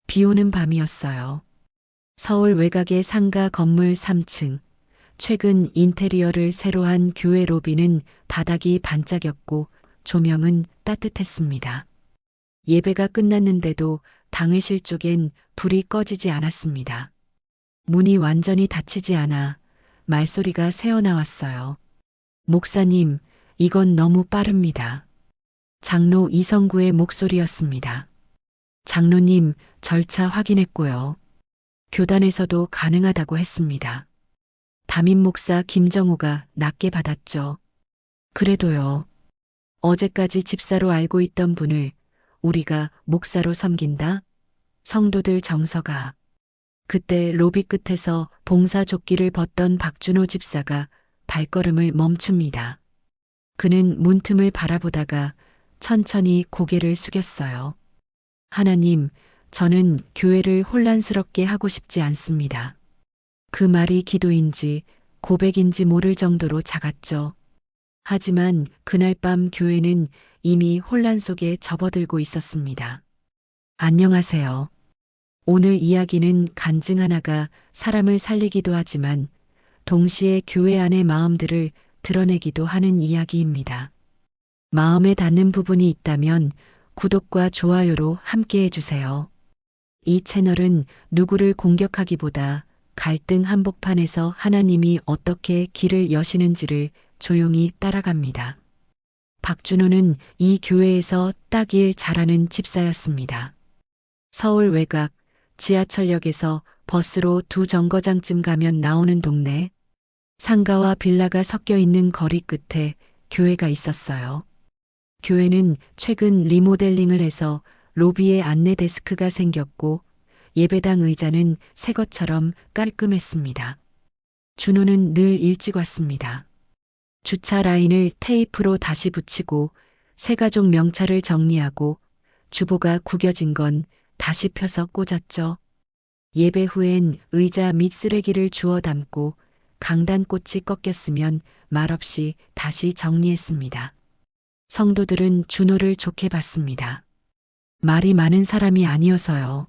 비 오는 밤이었어요. 서울 외곽의 상가 건물 3층. 최근 인테리어를 새로 한 교회 로비는 바닥이 반짝였고 조명은 따뜻했습니다. 예배가 끝났는데도 당회실 쪽엔 불이 꺼지지 않았습니다. 문이 완전히 닫히지 않아 말소리가 새어나왔어요. 목사님, 이건 너무 빠릅니다. 장로 이성구의 목소리였습니다. 장로님, 절차 확인했고요. 교단에서도 가능하다고 했습니다. 담임 목사 김정호가 낮게 받았죠. 그래도요. 어제까지 집사로 알고 있던 분을 우리가 목사로 섬긴다? 성도들 정서가. 그때 로비 끝에서 봉사조끼를 벗던 박준호 집사가 발걸음을 멈춥니다. 그는 문틈을 바라보다가 천천히 고개를 숙였어요. 하나님, 저는 교회를 혼란스럽게 하고 싶지 않습니다. 그 말이 기도인지 고백인지 모를 정도로 작았죠. 하지만 그날 밤 교회는 이미 혼란 속에 접어들고 있었습니다. 안녕하세요. 오늘 이야기는 간증 하나가 사람을 살리기도 하지만 동시에 교회 안의 마음들을 드러내기도 하는 이야기입니다. 마음에 닿는 부분이 있다면 구독과 좋아요로 함께 해주세요. 이 채널은 누구를 공격하기보다 갈등 한복판에서 하나님이 어떻게 길을 여시는지를 조용히 따라갑니다. 박준호는 이 교회에서 딱 일 잘하는 집사였습니다. 서울 외곽 지하철역에서 버스로 2정거장쯤 가면 나오는 동네, 상가와 빌라가 섞여 있는 거리 끝에 교회가 있었어요. 교회는 최근 리모델링을 해서 로비에 안내 데스크가 생겼고 예배당 의자는 새 것처럼 깔끔했습니다. 준호는 늘 일찍 왔습니다. 주차 라인을 테이프로 다시 붙이고 새가족 명찰을 정리하고 주보가 구겨진 건 다시 펴서 꽂았죠. 예배 후엔 의자 밑 쓰레기를 주워 담고 강단꽃이 꺾였으면 말없이 다시 정리했습니다. 성도들은 준호를 좋게 봤습니다. 말이 많은 사람이 아니어서요.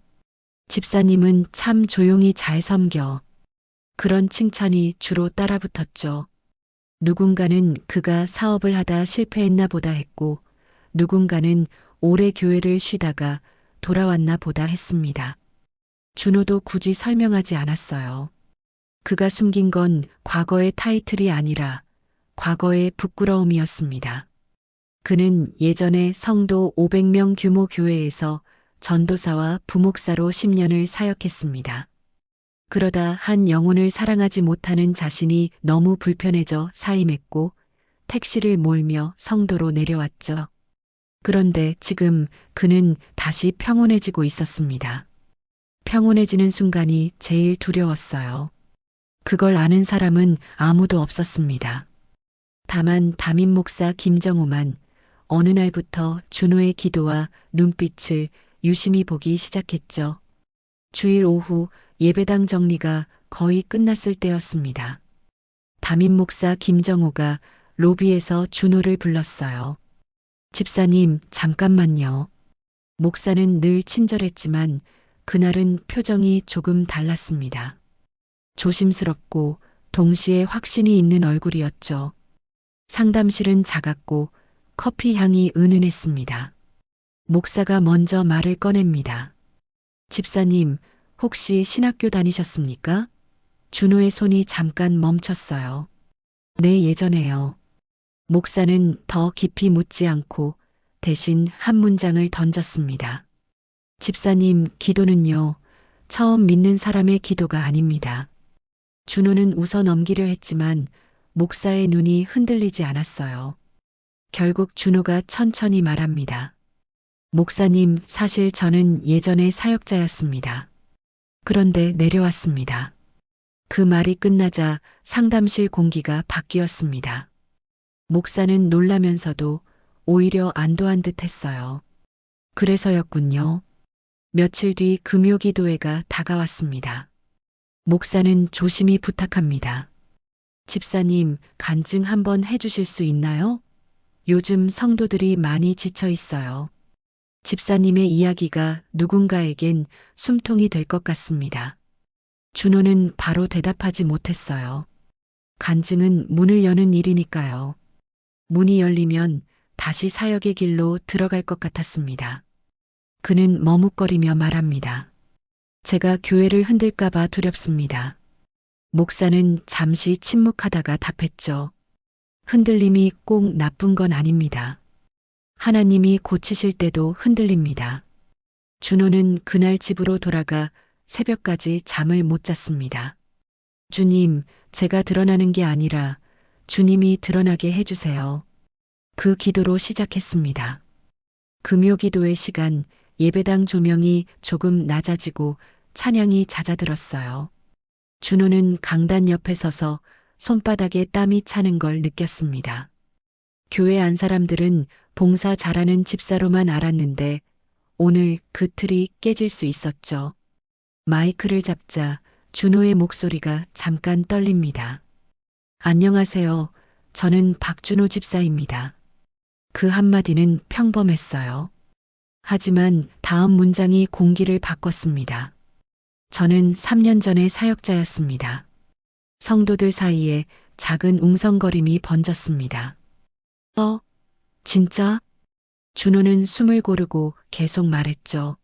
집사님은 참 조용히 잘 섬겨. 그런 칭찬이 주로 따라붙었죠. 누군가는 그가 사업을 하다 실패했나 보다 했고, 누군가는 오래 교회를 쉬다가 돌아왔나 보다 했습니다. 준호도 굳이 설명하지 않았어요. 그가 숨긴 건 과거의 타이틀이 아니라 과거의 부끄러움이었습니다. 그는 예전에 성도 500명 규모 교회에서 전도사와 부목사로 10년을 사역했습니다. 그러다 한 영혼을 사랑하지 못하는 자신이 너무 불편해져 사임했고 택시를 몰며 성도로 내려왔죠. 그런데 지금 그는 다시 평온해지고 있었습니다. 평온해지는 순간이 제일 두려웠어요. 그걸 아는 사람은 아무도 없었습니다. 다만 담임 목사 김정호만 어느 날부터 준호의 기도와 눈빛을 유심히 보기 시작했죠. 주일 오후 예배당 정리가 거의 끝났을 때였습니다. 담임 목사 김정호가 로비에서 준호를 불렀어요. 집사님, 잠깐만요. 목사는 늘 친절했지만 그날은 표정이 조금 달랐습니다. 조심스럽고 동시에 확신이 있는 얼굴이었죠. 상담실은 작았고 커피 향이 은은했습니다. 목사가 먼저 말을 꺼냅니다. 집사님, 혹시 신학교 다니셨습니까? 준호의 손이 잠깐 멈췄어요. 네, 예전에요. 목사는 더 깊이 묻지 않고 대신 한 문장을 던졌습니다. 집사님, 기도는요, 처음 믿는 사람의 기도가 아닙니다. 준호는 웃어 넘기려 했지만 목사의 눈이 흔들리지 않았어요. 결국 준호가 천천히 말합니다. 목사님, 사실 저는 예전에 사역자였습니다. 그런데 내려왔습니다. 그 말이 끝나자 상담실 공기가 바뀌었습니다. 목사는 놀라면서도 오히려 안도한 듯 했어요. 그래서였군요. 며칠 뒤 금요기도회가 다가왔습니다. 목사는 조심히 부탁합니다. 집사님, 간증 한번 해주실 수 있나요? 요즘 성도들이 많이 지쳐 있어요. 집사님의 이야기가 누군가에겐 숨통이 될 것 같습니다. 준호는 바로 대답하지 못했어요. 간증은 문을 여는 일이니까요. 문이 열리면 다시 사역의 길로 들어갈 것 같았습니다. 그는 머뭇거리며 말합니다. 제가 교회를 흔들까봐 두렵습니다. 목사는 잠시 침묵하다가 답했죠. 흔들림이 꼭 나쁜 건 아닙니다. 하나님이 고치실 때도 흔들립니다. 준호는 그날 집으로 돌아가 새벽까지 잠을 못 잤습니다. 주님, 제가 드러나는 게 아니라 주님이 드러나게 해주세요. 그 기도로 시작했습니다. 금요 기도의 시간, 예배당 조명이 조금 낮아지고 찬양이 잦아들었어요. 준호는 강단 옆에 서서 손바닥에 땀이 차는 걸 느꼈습니다. 교회 안 사람들은 봉사 잘하는 집사로만 알았는데 오늘 그 틀이 깨질 수 있었죠. 마이크를 잡자 준호의 목소리가 잠깐 떨립니다. 안녕하세요. 저는 박준호 집사입니다. 그 한마디는 평범했어요. 하지만 다음 문장이 공기를 바꿨습니다. 저는 3년 전에 사역자였습니다. 성도들 사이에 작은 웅성거림이 번졌습니다. 진짜? 준호는 숨을 고르고 계속 말했죠.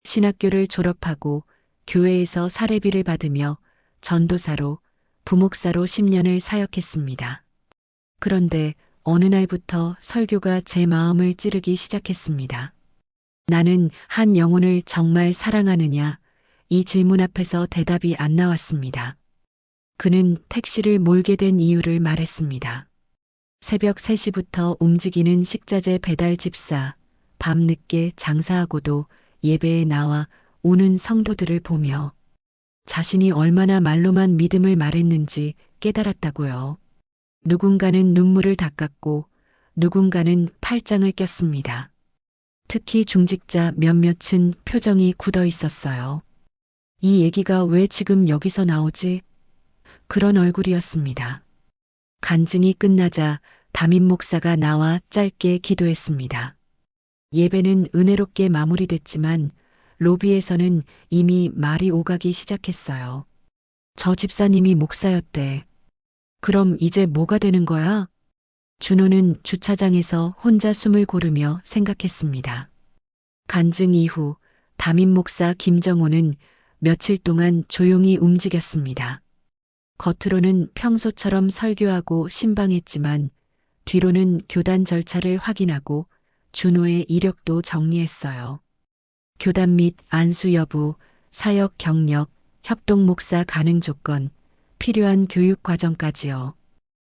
신학교를 졸업하고 교회에서 사례비를 받으며 전도사로, 부목사로 10년을 사역했습니다. 그런데 어느 날부터 설교가 제 마음을 찌르기 시작했습니다. 나는 한 영혼을 정말 사랑하느냐? 이 질문 앞에서 대답이 안 나왔습니다. 그는 택시를 몰게 된 이유를 말했습니다. 새벽 3시부터 움직이는 식자재 배달 집사, 밤늦게 장사하고도 예배에 나와 우는 성도들을 보며 자신이 얼마나 말로만 믿음을 말했는지 깨달았다고요. 누군가는 눈물을 닦았고 누군가는 팔짱을 꼈습니다. 특히 중직자 몇몇은 표정이 굳어 있었어요. 이 얘기가 왜 지금 여기서 나오지? 그런 얼굴이었습니다. 간증이 끝나자 담임 목사가 나와 짧게 기도했습니다. 예배는 은혜롭게 마무리됐지만 로비에서는 이미 말이 오가기 시작했어요. 저 집사님이 목사였대. 그럼 이제 뭐가 되는 거야? 준호는 주차장에서 혼자 숨을 고르며 생각했습니다. 간증 이후 담임 목사 김정호는 며칠 동안 조용히 움직였습니다. 겉으로는 평소처럼 설교하고 신방했지만 뒤로는 교단 절차를 확인하고 준호의 이력도 정리했어요. 교단 및 안수 여부, 사역 경력, 협동 목사 가능 조건, 필요한 교육 과정까지요.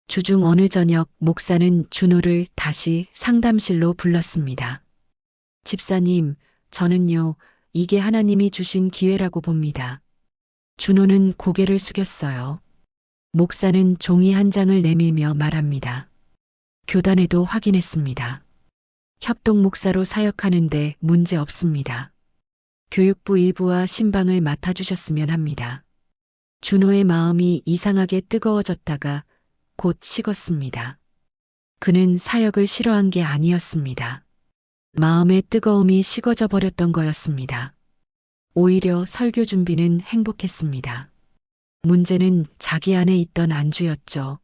주중 어느 저녁 목사는 준호를 다시 상담실로 불렀습니다. 집사님, 저는요, 이게 하나님이 주신 기회라고 봅니다. 준호는 고개를 숙였어요. 목사는 종이 한 장을 내밀며 말합니다. 교단에도 확인했습니다. 협동 목사로 사역하는데 문제 없습니다. 교육부 일부와 신방을 맡아주셨으면 합니다. 준호의 마음이 이상하게 뜨거워졌다가 곧 식었습니다. 그는 사역을 싫어한 게 아니었습니다. 마음의 뜨거움이 식어져 버렸던 거였습니다. 오히려 설교 준비는 행복했습니다. 문제는 자기 안에 있던 안주였죠.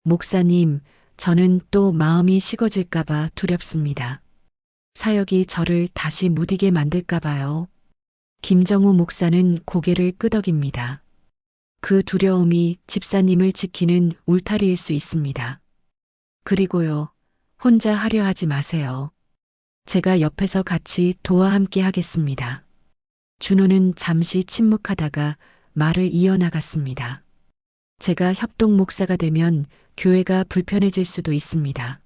목사님, 저는 또 마음이 식어질까봐 두렵습니다. 사역이 저를 다시 무디게 만들까봐요. 김정우 목사는 고개를 끄덕입니다. 그 두려움이 집사님을 지키는 울타리일 수 있습니다. 그리고요, 혼자 하려 하지 마세요. 제가 옆에서 같이 도와 함께 하겠습니다. 준호는 잠시 침묵하다가 말을 이어나갔습니다. 제가 협동 목사가 되면 교회가 불편해질 수도 있습니다.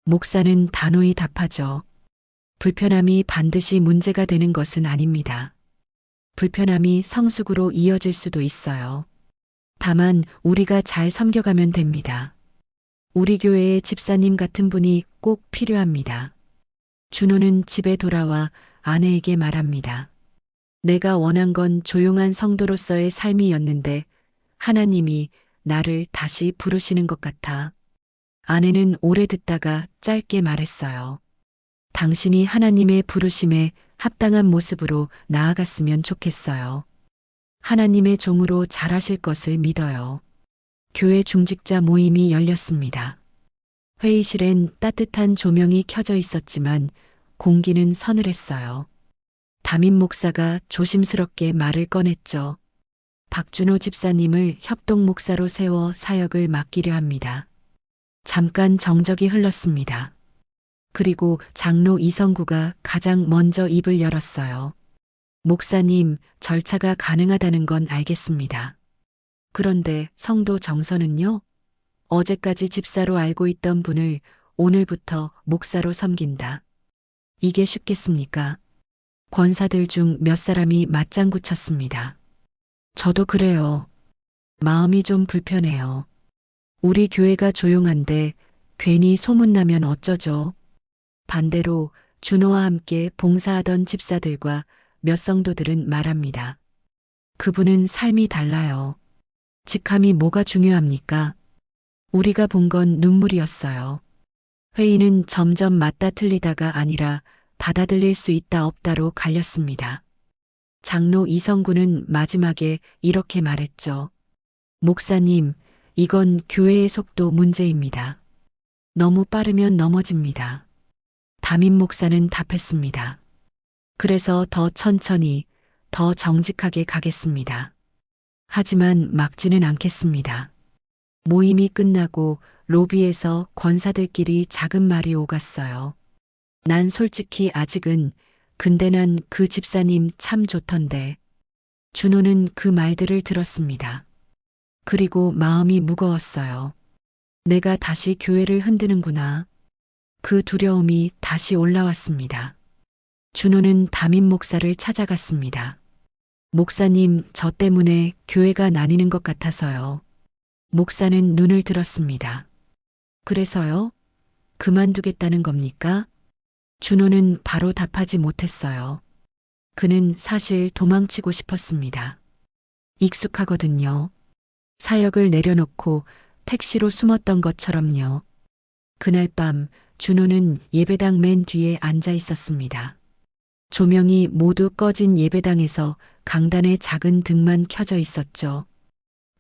목사는 단호히 답하죠. 불편함이 반드시 문제가 되는 것은 아닙니다. 불편함이 성숙으로 이어질 수도 있어요. 다만 우리가 잘 섬겨가면 됩니다. 우리 교회에 집사님 같은 분이 꼭 필요합니다. 준호는 집에 돌아와 아내에게 말합니다. 내가 원한 건 조용한 성도로서의 삶이었는데 하나님이 나를 다시 부르시는 것 같아. 아내는 오래 듣다가 짧게 말했어요. 당신이 하나님의 부르심에 합당한 모습으로 나아갔으면 좋겠어요. 하나님의 종으로 잘하실 것을 믿어요. 교회 중직자 모임이 열렸습니다. 회의실엔 따뜻한 조명이 켜져 있었지만 공기는 서늘했어요. 담임 목사가 조심스럽게 말을 꺼냈죠. 박준호 집사님을 협동 목사로 세워 사역을 맡기려 합니다. 잠깐 정적이 흘렀습니다. 그리고 장로 이성구가 가장 먼저 입을 열었어요. 목사님, 절차가 가능하다는 건 알겠습니다. 그런데 성도 정서는요? 어제까지 집사로 알고 있던 분을 오늘부터 목사로 섬긴다. 이게 쉽겠습니까? 권사들 중 몇 사람이 맞장구 쳤습니다. 저도 그래요. 마음이 좀 불편해요. 우리 교회가 조용한데 괜히 소문나면 어쩌죠? 반대로 준호와 함께 봉사하던 집사들과 몇 성도들은 말합니다. 그분은 삶이 달라요. 직함이 뭐가 중요합니까? 우리가 본 건 눈물이었어요. 회의는 점점 맞다 틀리다가 아니라 받아들일 수 있다 없다로 갈렸습니다. 장로 이성구는 마지막에 이렇게 말했죠. 목사님, 이건 교회의 속도 문제입니다. 너무 빠르면 넘어집니다. 담임 목사는 답했습니다. 그래서 더 천천히, 더 정직하게 가겠습니다. 하지만 막지는 않겠습니다. 모임이 끝나고 로비에서 권사들끼리 작은 말이 오갔어요. 난 솔직히 아직은 근데 난 그 집사님 참 좋던데. 준호는 그 말들을 들었습니다. 그리고 마음이 무거웠어요. 내가 다시 교회를 흔드는구나. 그 두려움이 다시 올라왔습니다. 준호는 담임 목사를 찾아갔습니다. 목사님, 저 때문에 교회가 나뉘는 것 같아서요. 목사는 눈을 들었습니다. 그래서요? 그만두겠다는 겁니까? 준호는 바로 답하지 못했어요. 그는 사실 도망치고 싶었습니다. 익숙하거든요. 사역을 내려놓고 택시로 숨었던 것처럼요. 그날 밤 준호는 예배당 맨 뒤에 앉아 있었습니다. 조명이 모두 꺼진 예배당에서 강단의 작은 등만 켜져 있었죠.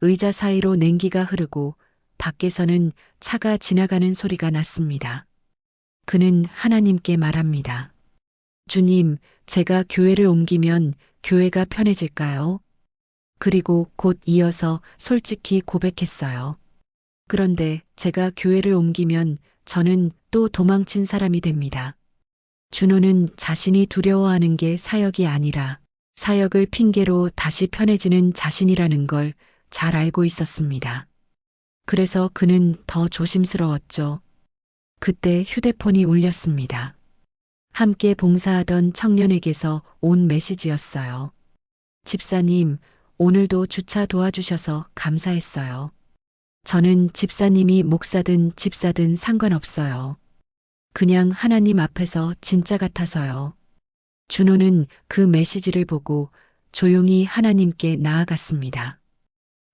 의자 사이로 냉기가 흐르고 밖에서는 차가 지나가는 소리가 났습니다. 그는 하나님께 말합니다. 주님, 제가 교회를 옮기면 교회가 편해질까요? 그리고 곧 이어서 솔직히 고백했어요. 그런데 제가 교회를 옮기면 저는 또 도망친 사람이 됩니다. 준호는 자신이 두려워하는 게 사역이 아니라 사역을 핑계로 다시 편해지는 자신이라는 걸 잘 알고 있었습니다. 그래서 그는 더 조심스러웠죠. 그때 휴대폰이 울렸습니다. 함께 봉사하던 청년에게서 온 메시지였어요. 집사님, 오늘도 주차 도와주셔서 감사했어요. 저는 집사님이 목사든 집사든 상관없어요. 그냥 하나님 앞에서 진짜 같아서요. 준호는 그 메시지를 보고 조용히 하나님께 나아갔습니다.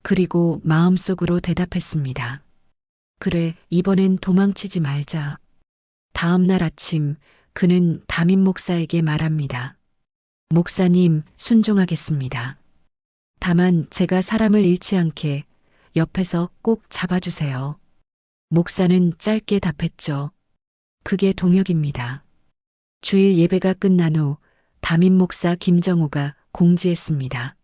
그리고 마음속으로 대답했습니다. 그래, 이번엔 도망치지 말자. 다음 날 아침 그는 담임 목사에게 말합니다. 목사님, 순종하겠습니다. 다만 제가 사람을 잃지 않게 옆에서 꼭 잡아주세요. 목사는 짧게 답했죠. 그게 동역입니다. 주일 예배가 끝난 후 담임 목사 김정우가 공지했습니다.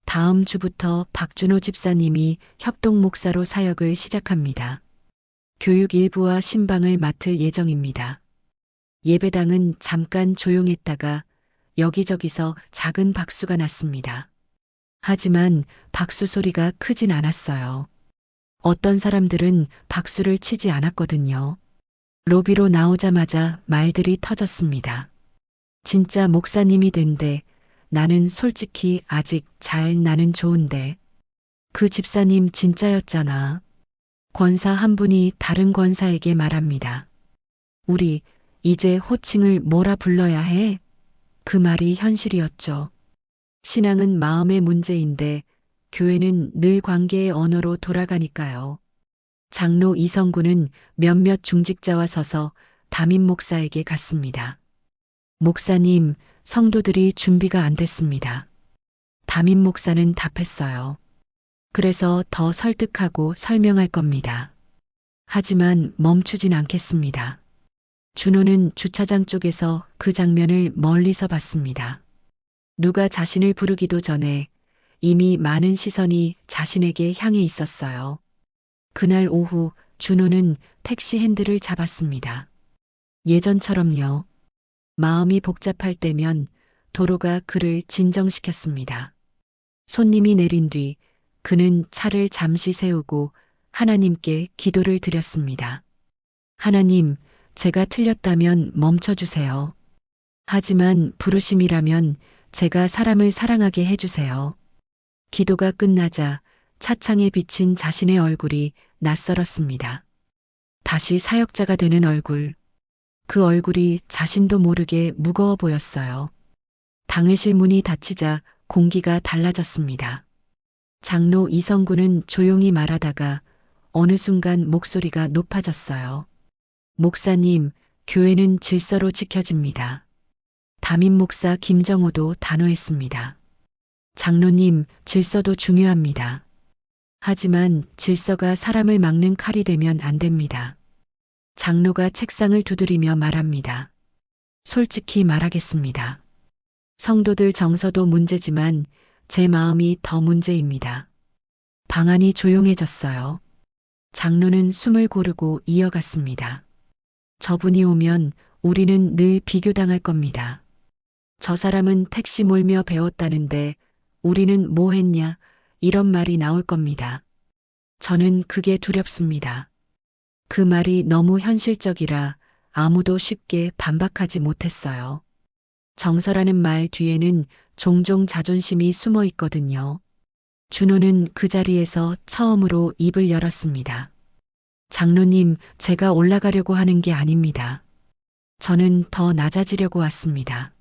다음 주부터 박준호 집사님이 협동 목사로 사역을 시작합니다. 교육 일부와 신방을 맡을 예정입니다. 예배당은 잠깐 조용했다가 여기저기서 작은 박수가 났습니다. 하지만 박수 소리가 크진 않았어요. 어떤 사람들은 박수를 치지 않았거든요. 로비로 나오자마자 말들이 터졌습니다. 진짜 목사님이 된대. 나는 솔직히 아직 나는 좋은데. 그 집사님 진짜였잖아. 권사 한 분이 다른 권사에게 말합니다. 우리 이제 호칭을 뭐라 불러야 해? 그 말이 현실이었죠. 신앙은 마음의 문제인데 교회는 늘 관계의 언어로 돌아가니까요. 장로 이성구는 몇몇 중직자와 서서 담임 목사에게 갔습니다. 목사님, 성도들이 준비가 안 됐습니다. 담임 목사는 답했어요. 그래서 더 설득하고 설명할 겁니다. 하지만 멈추진 않겠습니다. 준호는 주차장 쪽에서 그 장면을 멀리서 봤습니다. 누가 자신을 부르기도 전에 이미 많은 시선이 자신에게 향해 있었어요. 그날 오후 준호는 택시 핸들을 잡았습니다. 예전처럼요. 마음이 복잡할 때면 도로가 그를 진정시켰습니다. 손님이 내린 뒤 그는 차를 잠시 세우고 하나님께 기도를 드렸습니다. 하나님, 제가 틀렸다면 멈춰주세요. 하지만 부르심이라면 제가 사람을 사랑하게 해주세요. 기도가 끝나자 차창에 비친 자신의 얼굴이 낯설었습니다. 다시 사역자가 되는 얼굴. 그 얼굴이 자신도 모르게 무거워 보였어요. 당회실 문이 닫히자 공기가 달라졌습니다. 장로 이성구는 조용히 말하다가 어느 순간 목소리가 높아졌어요. 목사님, 교회는 질서로 지켜집니다. 담임 목사 김정호도 단호했습니다. 장로님, 질서도 중요합니다. 하지만 질서가 사람을 막는 칼이 되면 안 됩니다. 장로가 책상을 두드리며 말합니다. 솔직히 말하겠습니다. 성도들 정서도 문제지만 제 마음이 더 문제입니다. 방안이 조용해졌어요. 장로는 숨을 고르고 이어갔습니다. 저분이 오면 우리는 늘 비교당할 겁니다. 저 사람은 택시 몰며 배웠다는데 우리는 뭐 했냐? 이런 말이 나올 겁니다. 저는 그게 두렵습니다. 그 말이 너무 현실적이라 아무도 쉽게 반박하지 못했어요. 정서라는 말 뒤에는 종종 자존심이 숨어 있거든요. 준호는 그 자리에서 처음으로 입을 열었습니다. 장로님, 제가 올라가려고 하는 게 아닙니다. 저는 더 낮아지려고 왔습니다.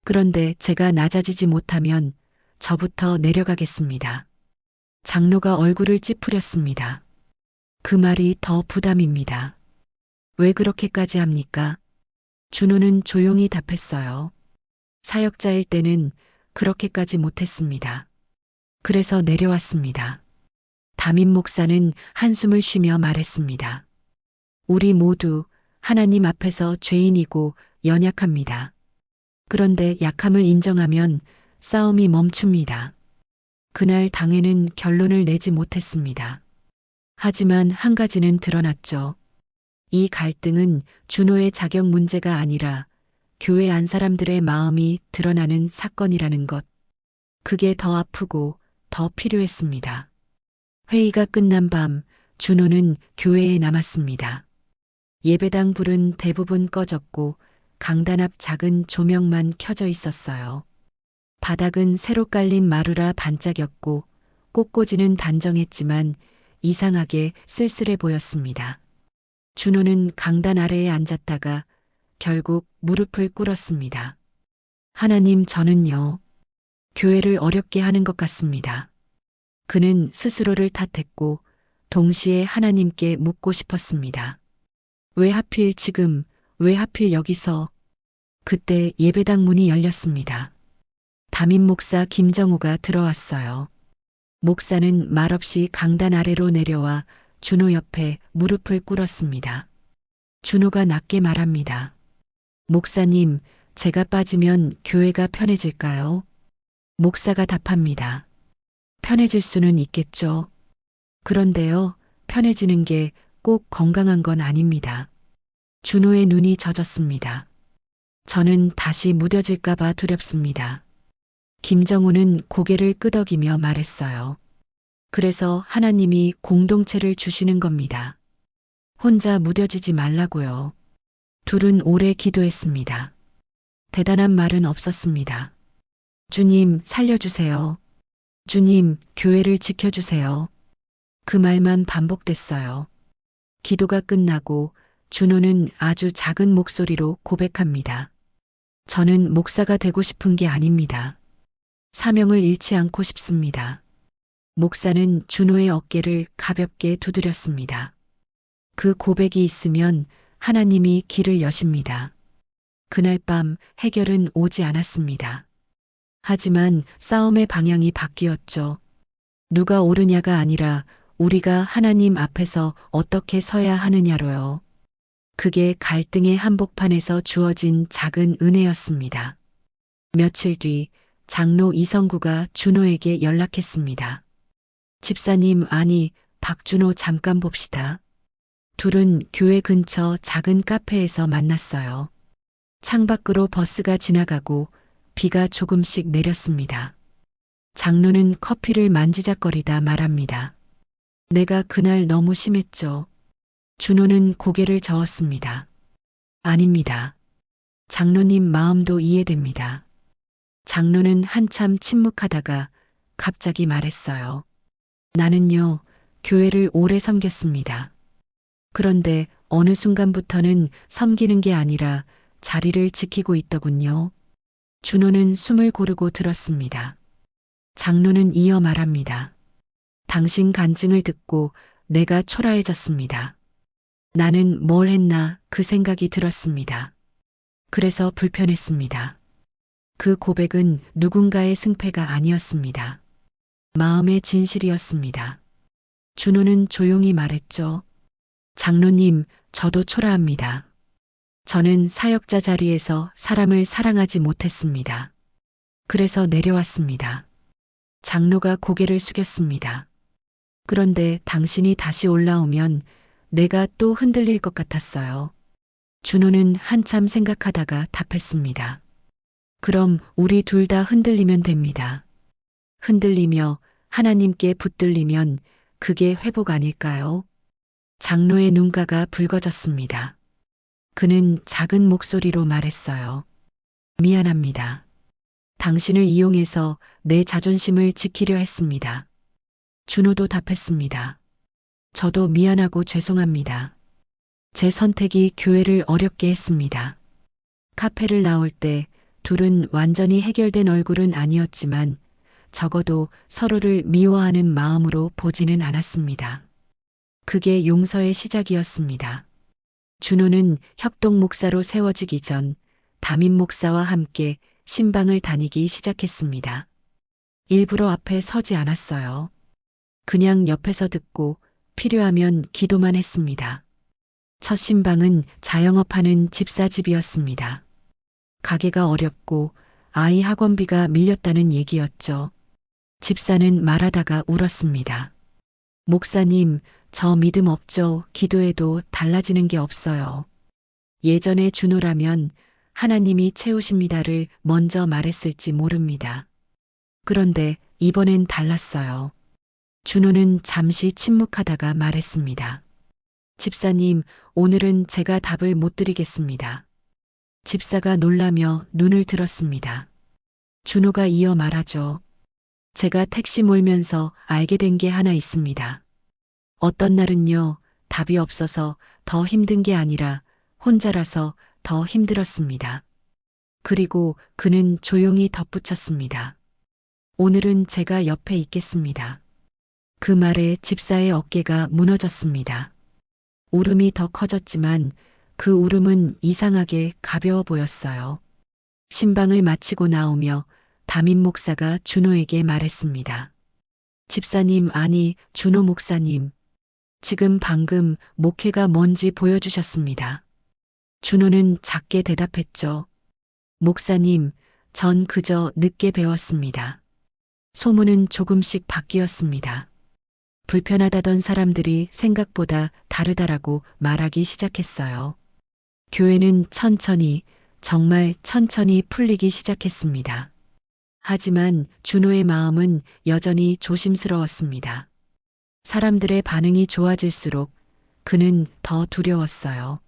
그런데 제가 낮아지지 못하면 저부터 내려가겠습니다. 장로가 얼굴을 찌푸렸습니다. 그 말이 더 부담입니다. 왜 그렇게까지 합니까? 준호는 조용히 답했어요. 사역자일 때는 그렇게까지 못했습니다. 그래서 내려왔습니다. 담임 목사는 한숨을 쉬며 말했습니다. 우리 모두 하나님 앞에서 죄인이고 연약합니다. 그런데 약함을 인정하면 싸움이 멈춥니다. 그날 당회는 결론을 내지 못했습니다. 하지만 한 가지는 드러났죠. 이 갈등은 준호의 자격 문제가 아니라 교회 안 사람들의 마음이 드러나는 사건이라는 것. 그게 더 아프고 더 필요했습니다. 회의가 끝난 밤 준호는 교회에 남았습니다. 예배당 불은 대부분 꺼졌고 강단 앞 작은 조명만 켜져 있었어요. 바닥은 새로 깔린 마루라 반짝였고 꽃꽂이는 단정했지만 이상하게 쓸쓸해 보였습니다. 준호는 강단 아래에 앉았다가 결국 무릎을 꿇었습니다. 하나님, 저는요, 교회를 어렵게 하는 것 같습니다. 그는 스스로를 탓했고 동시에 하나님께 묻고 싶었습니다. 왜 하필 지금, 왜 하필 여기서? 그때 예배당 문이 열렸습니다. 담임 목사 김정호가 들어왔어요. 목사는 말없이 강단 아래로 내려와 준호 옆에 무릎을 꿇었습니다. 준호가 낮게 말합니다. 목사님, 제가 빠지면 교회가 편해질까요? 목사가 답합니다. 편해질 수는 있겠죠. 그런데요, 편해지는 게 꼭 건강한 건 아닙니다. 준호의 눈이 젖었습니다. 저는 다시 무뎌질까봐 두렵습니다. 김정우는 고개를 끄덕이며 말했어요. 그래서 하나님이 공동체를 주시는 겁니다. 혼자 무뎌지지 말라고요. 둘은 오래 기도했습니다. 대단한 말은 없었습니다. 주님, 살려주세요. 주님, 교회를 지켜주세요. 그 말만 반복됐어요. 기도가 끝나고 준호는 아주 작은 목소리로 고백합니다. 저는 목사가 되고 싶은 게 아닙니다. 사명을 잃지 않고 싶습니다. 목사는 준호의 어깨를 가볍게 두드렸습니다. 그 고백이 있으면 하나님이 길을 여십니다. 그날 밤 해결은 오지 않았습니다. 하지만 싸움의 방향이 바뀌었죠. 누가 옳으냐가 아니라 우리가 하나님 앞에서 어떻게 서야 하느냐로요. 그게 갈등의 한복판에서 주어진 작은 은혜였습니다. 며칠 뒤 장로 이성구가 준호에게 연락했습니다. 집사님, 아니, 박준호 잠깐 봅시다. 둘은 교회 근처 작은 카페에서 만났어요. 창밖으로 버스가 지나가고 비가 조금씩 내렸습니다. 장로는 커피를 만지작거리다 말합니다. 내가 그날 너무 심했죠. 준호는 고개를 저었습니다. 아닙니다. 장로님 마음도 이해됩니다. 장로는 한참 침묵하다가 갑자기 말했어요. 나는요, 교회를 오래 섬겼습니다. 그런데 어느 순간부터는 섬기는 게 아니라 자리를 지키고 있더군요. 준호는 숨을 고르고 들었습니다. 장로는 이어 말합니다. 당신 간증을 듣고 내가 초라해졌습니다. 나는 뭘 했나 그 생각이 들었습니다. 그래서 불편했습니다. 그 고백은 누군가의 승패가 아니었습니다. 마음의 진실이었습니다. 준호는 조용히 말했죠. 장로님, 저도 초라합니다. 저는 사역자 자리에서 사람을 사랑하지 못했습니다. 그래서 내려왔습니다. 장로가 고개를 숙였습니다. 그런데 당신이 다시 올라오면 내가 또 흔들릴 것 같았어요. 준호는 한참 생각하다가 답했습니다. 그럼 우리 둘 다 흔들리면 됩니다. 흔들리며 하나님께 붙들리면 그게 회복 아닐까요? 장로의 눈가가 붉어졌습니다. 그는 작은 목소리로 말했어요. 미안합니다. 당신을 이용해서 내 자존심을 지키려 했습니다. 준호도 답했습니다. 저도 미안하고 죄송합니다. 제 선택이 교회를 어렵게 했습니다. 카페를 나올 때 둘은 완전히 해결된 얼굴은 아니었지만 적어도 서로를 미워하는 마음으로 보지는 않았습니다. 그게 용서의 시작이었습니다. 준호는 협동 목사로 세워지기 전 담임 목사와 함께 신방을 다니기 시작했습니다. 일부러 앞에 서지 않았어요. 그냥 옆에서 듣고 필요하면 기도만 했습니다. 첫 신방은 자영업하는 집사집이었습니다. 가게가 어렵고 아이 학원비가 밀렸다는 얘기였죠. 집사는 말하다가 울었습니다. 목사님, 저 믿음 없죠. 기도해도 달라지는 게 없어요. 예전에 준호라면 하나님이 채우십니다를 먼저 말했을지 모릅니다. 그런데 이번엔 달랐어요. 준호는 잠시 침묵하다가 말했습니다. 집사님, 오늘은 제가 답을 못 드리겠습니다. 집사가 놀라며 눈을 들었습니다. 준호가 이어 말하죠. 제가 택시 몰면서 알게 된 게 하나 있습니다. 어떤 날은요, 답이 없어서 더 힘든 게 아니라 혼자라서 더 힘들었습니다. 그리고 그는 조용히 덧붙였습니다. 오늘은 제가 옆에 있겠습니다. 그 말에 집사의 어깨가 무너졌습니다. 울음이 더 커졌지만 그 울음은 이상하게 가벼워 보였어요. 신방을 마치고 나오며 담임 목사가 준호에게 말했습니다. 집사님, 아니, 준호 목사님. 지금 방금 목회가 뭔지 보여주셨습니다. 준호는 작게 대답했죠. 목사님, 전 그저 늦게 배웠습니다. 소문은 조금씩 바뀌었습니다. 불편하다던 사람들이 생각보다 다르다라고 말하기 시작했어요. 교회는 천천히, 정말 천천히 풀리기 시작했습니다. 하지만 준호의 마음은 여전히 조심스러웠습니다. 사람들의 반응이 좋아질수록 그는 더 두려웠어요.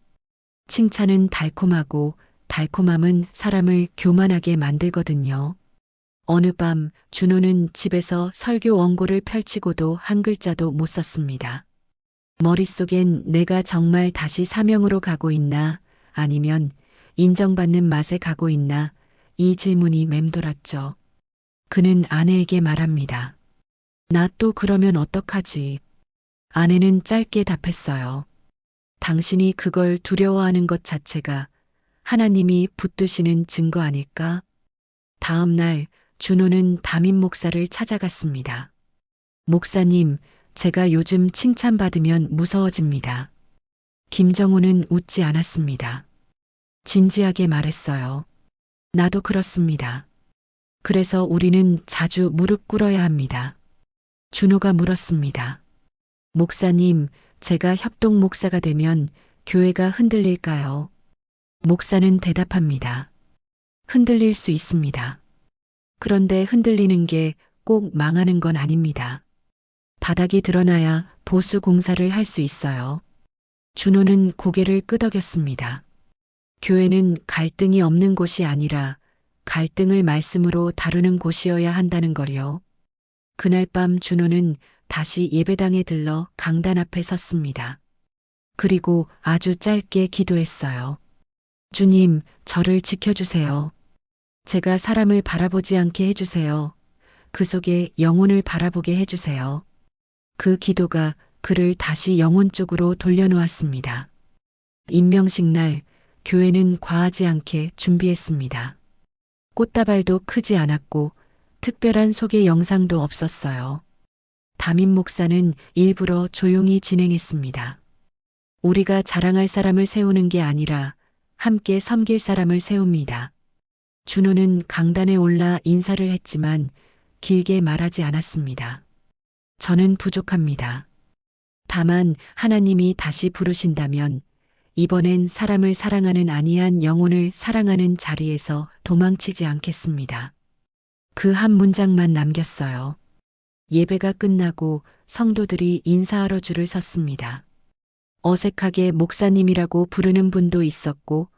칭찬은 달콤하고 달콤함은 사람을 교만하게 만들거든요. 어느 밤 준호는 집에서 설교 원고를 펼치고도 한 글자도 못 썼습니다. 머릿속엔 내가 정말 다시 사명으로 가고 있나 아니면 인정받는 맛에 가고 있나 이 질문이 맴돌았죠. 그는 아내에게 말합니다. 나 또 그러면 어떡하지? 아내는 짧게 답했어요. 당신이 그걸 두려워하는 것 자체가 하나님이 붙드시는 증거 아닐까? 다음 날 준호는 담임 목사를 찾아갔습니다. 목사님, 제가 요즘 칭찬받으면 무서워집니다. 김정우는 웃지 않았습니다. 진지하게 말했어요. 나도 그렇습니다. 그래서 우리는 자주 무릎 꿇어야 합니다. 준호가 물었습니다. 목사님, 제가 협동 목사가 되면 교회가 흔들릴까요? 목사는 대답합니다. 흔들릴 수 있습니다. 그런데 흔들리는 게 꼭 망하는 건 아닙니다. 바닥이 드러나야 보수 공사를 할 수 있어요. 준호는 고개를 끄덕였습니다. 교회는 갈등이 없는 곳이 아니라 갈등을 말씀으로 다루는 곳이어야 한다는 거요. 그날 밤 준호는 다시 예배당에 들러 강단 앞에 섰습니다. 그리고 아주 짧게 기도했어요. 주님, 저를 지켜주세요. 제가 사람을 바라보지 않게 해주세요. 그 속에 영혼을 바라보게 해주세요. 그 기도가 그를 다시 영혼 쪽으로 돌려놓았습니다. 임명식 날 교회는 과하지 않게 준비했습니다. 꽃다발도 크지 않았고 특별한 소개 영상도 없었어요. 담임 목사는 일부러 조용히 진행했습니다. 우리가 자랑할 사람을 세우는 게 아니라 함께 섬길 사람을 세웁니다. 준호는 강단에 올라 인사를 했지만 길게 말하지 않았습니다. 저는 부족합니다. 다만 하나님이 다시 부르신다면 이번엔 사람을 사랑하는 아니한 영혼을 사랑하는 자리에서 도망치지 않겠습니다. 그 한 문장만 남겼어요. 예배가 끝나고 성도들이 인사하러 줄을 섰습니다. 어색하게 목사님이라고 부르는 분도 있었고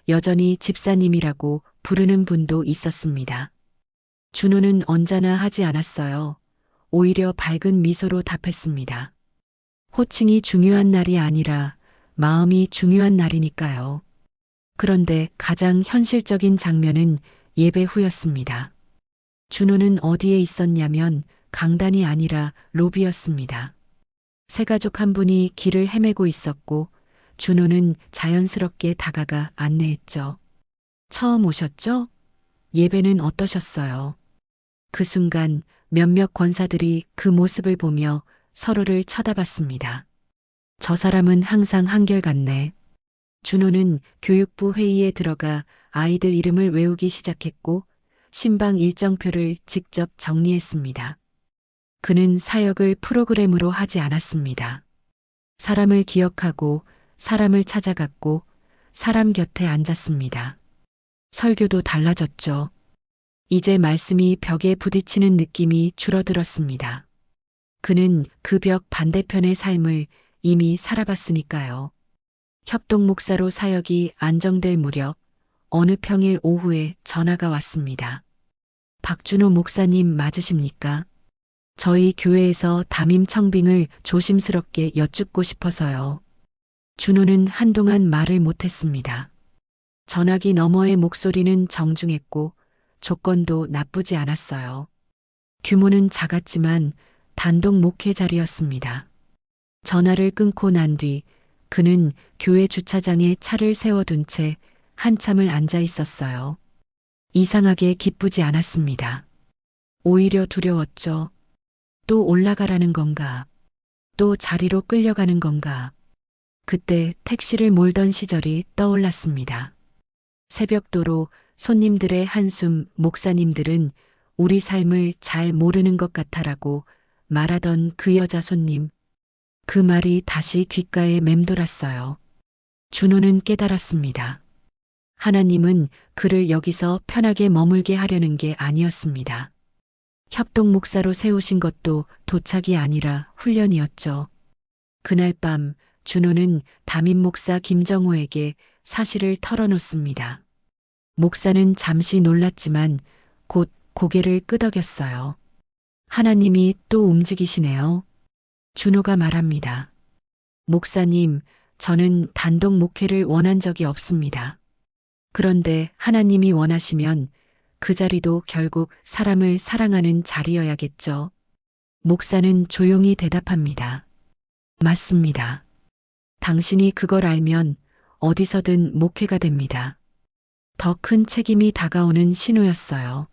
여전히 집사님이라고 부르는 분도 있었습니다. 준호는 언짢아 하지 않았어요. 오히려 밝은 미소로 답했습니다. 호칭이 중요한 날이 아니라 마음이 중요한 날이니까요. 그런데 가장 현실적인 장면은 예배 후였습니다. 준호는 어디에 있었냐면 강단이 아니라 로비였습니다. 새가족 한 분이 길을 헤매고 있었고 준호는 자연스럽게 다가가 안내했죠. 처음 오셨죠? 예배는 어떠셨어요? 그 순간 몇몇 권사들이 그 모습을 보며 서로를 쳐다봤습니다. 저 사람은 항상 한결같네. 준호는 교육부 회의에 들어가 아이들 이름을 외우기 시작했고 신방 일정표를 직접 정리했습니다. 그는 사역을 프로그램으로 하지 않았습니다. 사람을 기억하고 사람을 찾아갔고 사람 곁에 앉았습니다. 설교도 달라졌죠. 이제 말씀이 벽에 부딪히는 느낌이 줄어들었습니다. 그는 그 벽 반대편의 삶을 이미 살아봤으니까요. 협동 목사로 사역이 안정될 무렵 어느 평일 오후에 전화가 왔습니다. 박준호 목사님 맞으십니까? 저희 교회에서 담임 청빙을 조심스럽게 여쭙고 싶어서요. 준호는 한동안 말을 못했습니다. 전화기 너머의 목소리는 정중했고 조건도 나쁘지 않았어요. 규모는 작았지만 단독 목회 자리였습니다. 전화를 끊고 난 뒤 그는 교회 주차장에 차를 세워둔 채 한참을 앉아 있었어요. 이상하게 기쁘지 않았습니다. 오히려 두려웠죠. 또 올라가라는 건가? 또 자리로 끌려가는 건가? 그때 택시를 몰던 시절이 떠올랐습니다. 새벽도로 손님들의 한숨, 목사님들은 우리 삶을 잘 모르는 것 같아라고 말하던 그 여자 손님. 그 말이 다시 귓가에 맴돌았어요. 준호는 깨달았습니다. 하나님은 그를 여기서 편하게 머물게 하려는 게 아니었습니다. 협동 목사로 세우신 것도 도착이 아니라 훈련이었죠. 그날 밤 준호는 담임 목사 김정호에게 사실을 털어놓습니다. 목사는 잠시 놀랐지만 곧 고개를 끄덕였어요. 하나님이 또 움직이시네요. 준호가 말합니다. 목사님, 저는 단독 목회를 원한 적이 없습니다. 그런데 하나님이 원하시면 그 자리도 결국 사람을 사랑하는 자리여야겠죠. 목사는 조용히 대답합니다. 맞습니다. 당신이 그걸 알면 어디서든 목회가 됩니다. 더 큰 책임이 다가오는 신호였어요.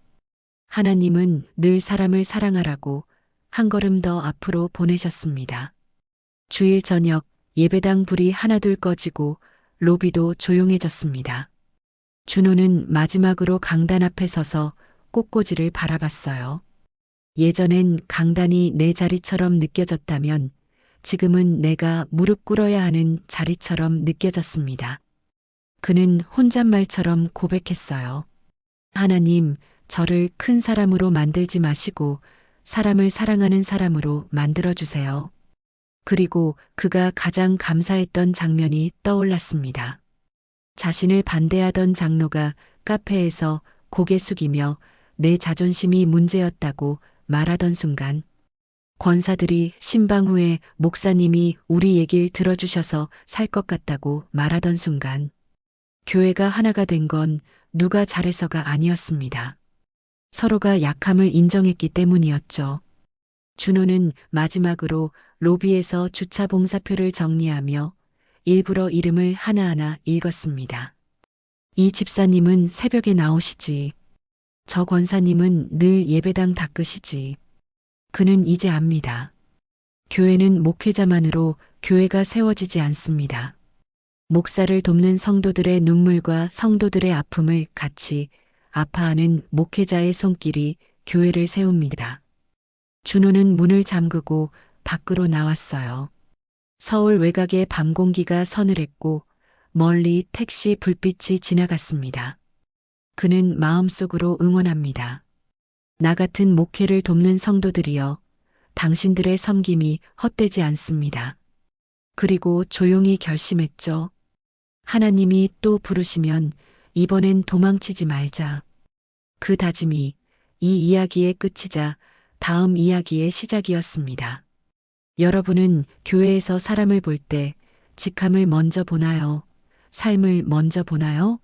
하나님은 늘 사람을 사랑하라고 한 걸음 더 앞으로 보내셨습니다. 주일 저녁 예배당 불이 하나둘 꺼지고 로비도 조용해졌습니다. 준호는 마지막으로 강단 앞에 서서 꽃꽂이를 바라봤어요. 예전엔 강단이 내 자리처럼 느껴졌다면 지금은 내가 무릎 꿇어야 하는 자리처럼 느껴졌습니다. 그는 혼잣말처럼 고백했어요. 하나님, 저를 큰 사람으로 만들지 마시고 사람을 사랑하는 사람으로 만들어주세요. 그리고 그가 가장 감사했던 장면이 떠올랐습니다. 자신을 반대하던 장로가 카페에서 고개 숙이며 내 자존심이 문제였다고 말하던 순간, 권사들이 신방 후에 목사님이 우리 얘길 들어주셔서 살 것 같다고 말하던 순간, 교회가 하나가 된 건 누가 잘해서가 아니었습니다. 서로가 약함을 인정했기 때문이었죠. 준호는 마지막으로 로비에서 주차 봉사표를 정리하며 일부러 이름을 하나하나 읽었습니다. 이 집사님은 새벽에 나오시지. 저 권사님은 늘 예배당 닦으시지. 그는 이제 압니다. 교회는 목회자만으로 교회가 세워지지 않습니다. 목사를 돕는 성도들의 눈물과 성도들의 아픔을 같이 아파하는 목회자의 손길이 교회를 세웁니다. 준호는 문을 잠그고 밖으로 나왔어요. 서울 외곽의 밤 공기가 서늘했고 멀리 택시 불빛이 지나갔습니다. 그는 마음속으로 응원합니다. 나 같은 목회를 돕는 성도들이여, 당신들의 섬김이 헛되지 않습니다. 그리고 조용히 결심했죠. 하나님이 또 부르시면 이번엔 도망치지 말자. 그 다짐이 이 이야기의 끝이자 다음 이야기의 시작이었습니다. 여러분은 교회에서 사람을 볼 때 직함을 먼저 보나요? 삶을 먼저 보나요?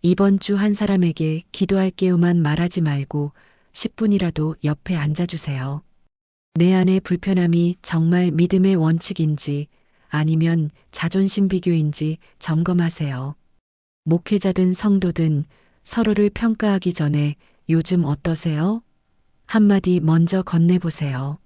이번 주 한 사람에게 기도할게요만 말하지 말고 10분이라도 옆에 앉아주세요. 내 안의 불편함이 정말 믿음의 원칙인지 아니면 자존심 비교인지 점검하세요. 목회자든 성도든 서로를 평가하기 전에 요즘 어떠세요? 한마디 먼저 건네보세요.